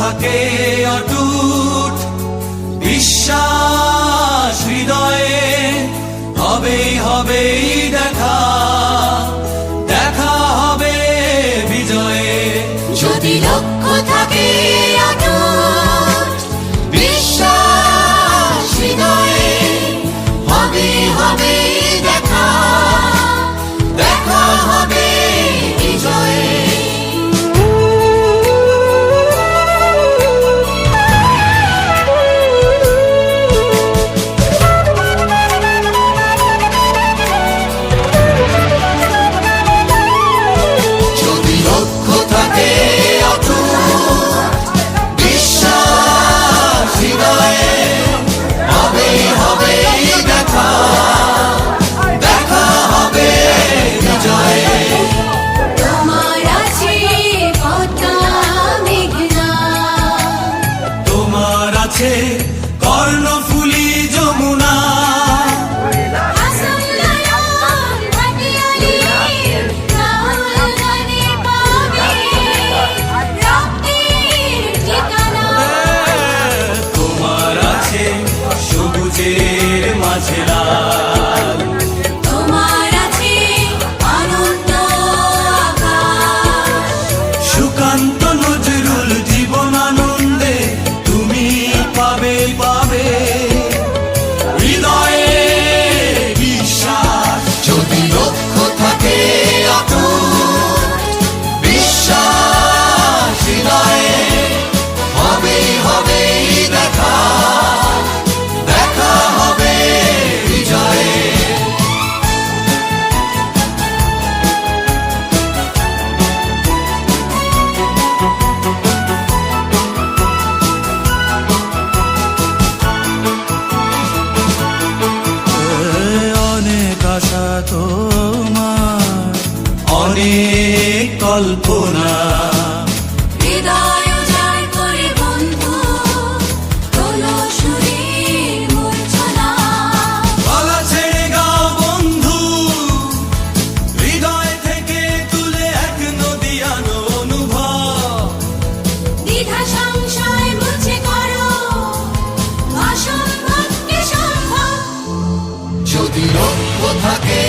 থাকে অটুট বিশ্বাস হৃদয়ে, হবেই হবেই দেখা, দেখা হবে বিজয়ে। যদি লক্ষ্য থাকে অটুট বিশ্বাস হৃদয়ে, হবেই হবেই দেখা, দেখা হবে বিজয়ে। কর্ণফুলী যমুনা, তোমার আছে সবুজের মাঝে লাল, তোমার আছে অনন্ত আকাশ। সুকান্ত নজরুল জীবন আনন্দে তুমি পাবে পাবে হৃদয়ে বিশ্বাস। যদি লক্ষ্য থাকে অটুট বিশ্বাস হৃদয়ে, হবেই হবেই দেখা, দেখা হবে বিজয়ে। অনেক আশা তোমার, অনেক কল্পনা, হৃদয় উজাড় করে বন্ধু তোলো সুরের মূর্ছনা। গলা ছেড়ে গাও বন্ধু, হৃদয় থেকে তুলে এক নদীয়ানো অনুভব। দ্বিধা সংশয় মুছে করো অসম্ভবকে সম্ভব। যদি লক্ষ্য থাকে